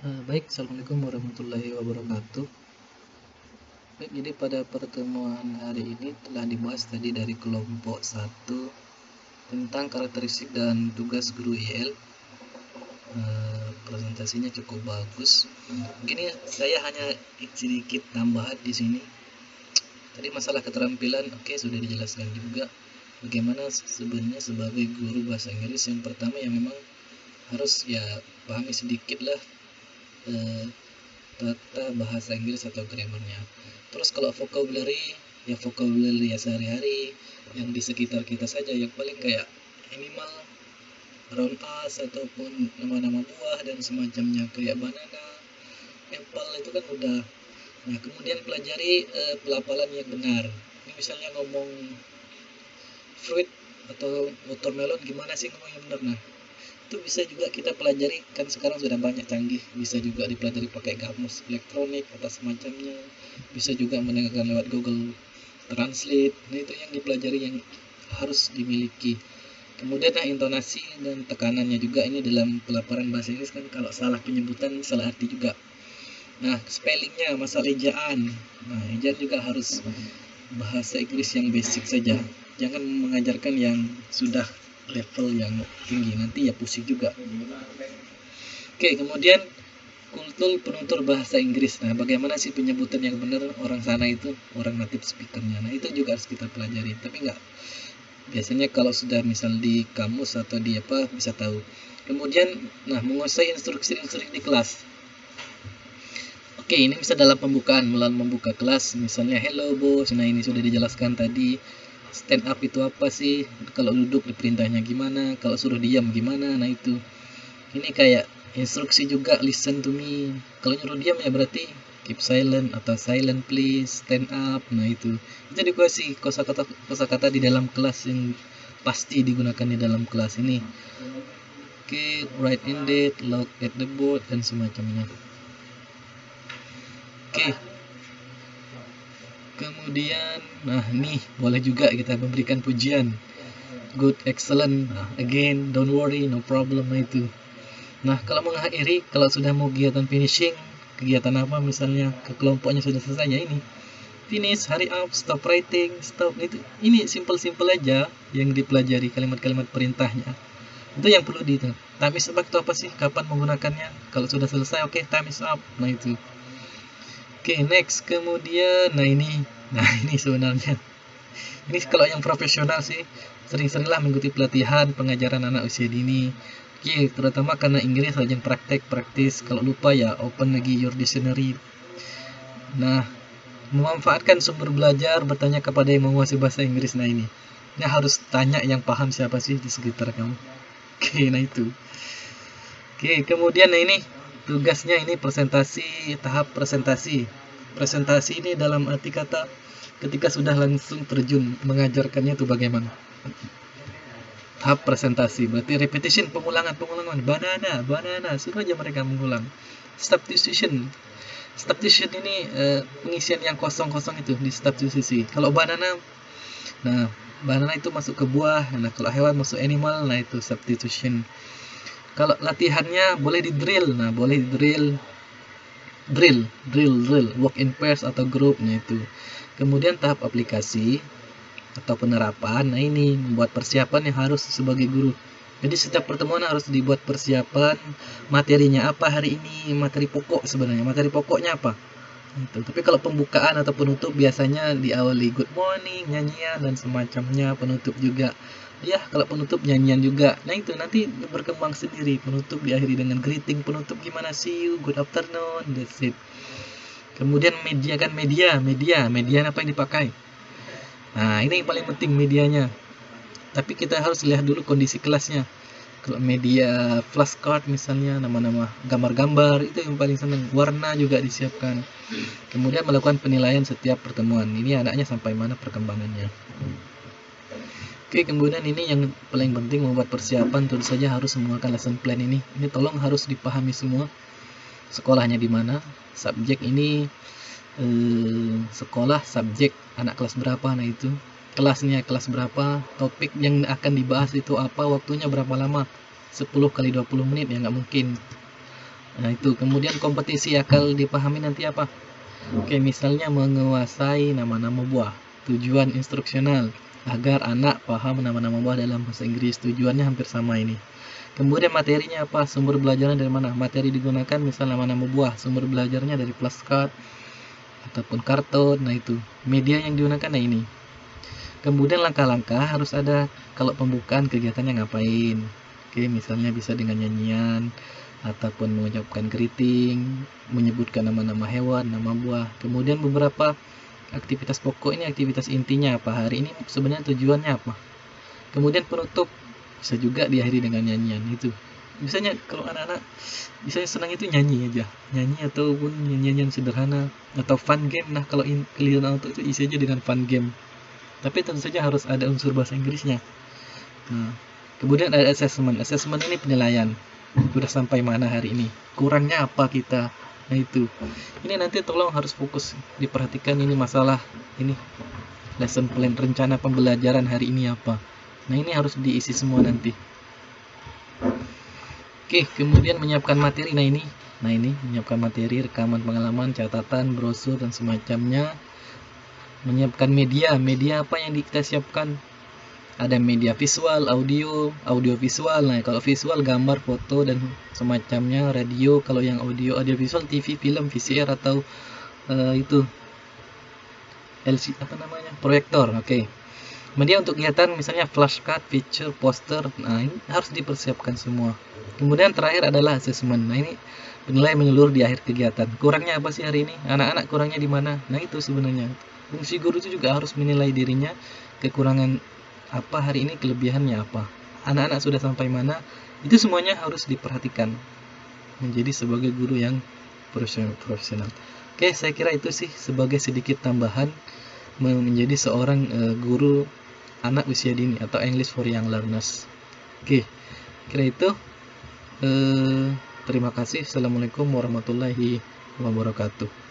Baik, Assalamualaikum warahmatullahi wabarakatuh. Baik, jadi pada pertemuan hari ini telah dibahas tadi dari kelompok 1 tentang karakteristik dan tugas guru IL. Presentasinya cukup bagus. Mungkin saya hanya sedikit tambahan di sini. Tadi masalah keterampilan, oke, sudah dijelaskan juga. Bagaimana sebenarnya sebagai guru bahasa Inggris, yang pertama yang memang harus pahami sedikit lah tata bahasa Inggris atau grammarnya. Terus kalau vocabulary ya sehari-hari yang di sekitar kita saja, yang paling kayak animal, around us, ataupun nama-nama buah dan semacamnya kayak banana, apple, itu kan udah. Nah, kemudian pelajari pelafalan yang benar. Ini misalnya ngomong fruit atau watermelon, gimana sih ngomong yang benar? Nah, itu bisa juga kita pelajari, kan sekarang sudah banyak canggih, bisa juga dipelajari pakai kamus elektronik atau semacamnya, bisa juga mendengarkan lewat Google Translate. Nah, itu yang dipelajari yang harus dimiliki. Kemudian intonasi dan tekanannya juga, ini dalam pelafalan bahasa Inggris kan kalau salah penyebutan salah arti juga. Nah, spellingnya, masalah ejaan. Nah, ejaan juga harus bahasa Inggris yang basic saja, jangan mengajarkan yang sudah level yang tinggi, nanti ya pusing juga. Oke, kemudian kultur penutur bahasa Inggris. Nah, bagaimana sih penyebutan yang benar orang sana itu, orang native speakernya. Nah, itu juga harus kita pelajari, tapi nggak biasanya kalau sudah misal di kamus atau di apa bisa tahu. Kemudian, menguasai instruksi-instruksi di kelas. Oke, ini bisa dalam pembukaan, melalui membuka kelas, misalnya hello bos. Nah, ini sudah dijelaskan tadi. Stand up itu apa sih? Kalau duduk diperintahnya gimana? Kalau suruh diam gimana? Nah, itu. Ini kayak instruksi juga, listen to me. Kalau nyuruh diam ya berarti keep silent atau silent please, stand up. Nah, itu. Itu dikasih kosakata di dalam kelas yang pasti digunakan di dalam kelas ini. Oke, write in date, look at the board, dan semacamnya. Oke. Kemudian, nih boleh juga kita memberikan pujian. Good, excellent, again, don't worry, no problem. Nah, itu. Nah, kalau mengakhiri, kalau sudah mau kegiatan finishing, kegiatan apa misalnya ke kelompoknya sudah selesai, ya ini finish, hurry up, stop writing, stop. Itu ini simple aja yang dipelajari, kalimat-kalimat perintahnya. Itu yang perlu time is up itu apa sih, kapan menggunakannya. Kalau sudah selesai, oke, time is up. Nah, itu. Oke, next. Kemudian, ini sebenarnya ini kalau yang profesional sih sering-seringlah mengikuti pelatihan pengajaran anak usia dini. Oke, terutama karena Inggris rajin praktis. Kalau lupa ya open lagi your dictionary. Nah, memanfaatkan sumber belajar, bertanya kepada yang menguasai bahasa Inggris. Nah, ini harus tanya yang paham siapa sih di sekitar kamu. Oke, nah itu. Oke, kemudian ini tugasnya, ini presentasi, tahap presentasi. Presentasi ini dalam arti kata ketika sudah langsung terjun mengajarkannya itu bagaimana. Tahap presentasi berarti repetition, pengulangan, banana, suruh aja mereka mengulang. Substitution ini pengisian yang kosong-kosong itu di substitusi. Kalau banana itu masuk ke buah. Nah, kalau hewan masuk animal. Nah, itu substitution. Kalau latihannya boleh di drill. Nah, boleh di drill, work in pairs atau group. Nah, itu. Kemudian tahap aplikasi atau penerapan. Nah, ini membuat persiapan yang harus sebagai guru. Jadi setiap pertemuan harus dibuat persiapan, materinya apa hari ini, materi pokok sebenarnya. Materi pokoknya apa? Itu. Tapi kalau pembukaan atau penutup biasanya diawali good morning, nyanyian dan semacamnya, penutup juga. Ya, kalau penutup nyanyian juga. Nah, itu nanti berkembang sendiri. Penutup diakhiri dengan greeting penutup, gimana, see you, good afternoon, that's it. Kemudian media apa yang dipakai. Nah, ini yang paling penting medianya. Tapi kita harus lihat dulu kondisi kelasnya. Kalau media flashcard misalnya, nama-nama gambar-gambar, itu yang paling senang. Warna juga disiapkan. Kemudian melakukan penilaian setiap pertemuan. Ini anaknya sampai mana perkembangannya. Oke, kemudian ini yang paling penting, membuat persiapan. Tentu saja harus menggunakan lesson plan ini. Ini tolong harus dipahami semua. Sekolahnya di mana, subjek ini sekolah, subjek, anak kelas berapa. Nah, itu kelasnya kelas berapa, topik yang akan dibahas itu apa, waktunya berapa lama, 10 kali 20 menit ya nggak mungkin. Nah itu, kemudian kompetisi akal dipahami nanti apa? Oke, misalnya menguasai nama-nama buah. Tujuan instruksional agar anak paham nama-nama buah dalam bahasa Inggris. Tujuannya hampir sama ini. Kemudian materinya apa? Sumber belajarnya dari mana? Materi digunakan misal nama-nama buah. Sumber belajarnya dari flashcard ataupun karton. Nah itu, media yang digunakan nah ini. Kemudian langkah-langkah harus ada kalau pembukaan kegiatannya ngapain. Oke, misalnya bisa dengan nyanyian ataupun mengucapkan greeting, menyebutkan nama-nama hewan, nama buah. Kemudian beberapa aktivitas pokok ini aktivitas intinya apa? Hari ini sebenarnya tujuannya apa? Kemudian penutup bisa juga diakhiri dengan nyanyian itu. Misalnya kalau anak-anak misalnya senang itu nyanyi aja, nyanyi ataupun nyanyian sederhana atau fun game. Nah kalau kalian auto itu isi aja dengan fun game. Tapi tentu saja harus ada unsur bahasa Inggrisnya. Nah, kemudian ada assessment. Assessment ini penilaian. Sudah sampai mana hari ini? Kurangnya apa kita? Nah itu. Ini nanti tolong harus fokus diperhatikan ini masalah ini lesson plan rencana pembelajaran hari ini apa. Nah ini harus diisi semua nanti. Oke, kemudian menyiapkan materi. Nah ini menyiapkan materi, rekaman pengalaman, catatan, brosur dan semacamnya. Menyiapkan media apa yang kita siapkan? Ada media visual, audio visual. Nah kalau visual gambar, foto dan semacamnya. Radio kalau yang audio visual TV, film, VCR atau itu LCD apa namanya, proyektor. Oke. Media untuk kegiatan misalnya flashcard, picture, poster. Nah ini harus dipersiapkan semua. Kemudian terakhir adalah assessment. Nah ini penilaian menyeluruh di akhir kegiatan. Kurangnya apa sih hari ini? Anak-anak kurangnya di mana? Nah itu sebenarnya fungsi guru itu juga harus menilai dirinya, kekurangan apa hari ini, kelebihannya apa, anak-anak sudah sampai mana. Itu semuanya harus diperhatikan menjadi sebagai guru yang profesional. Oke, saya kira itu sih sebagai sedikit tambahan menjadi seorang guru anak usia dini atau English for Young Learners. Oke, kira itu. Terima kasih. Assalamualaikum warahmatullahi wabarakatuh.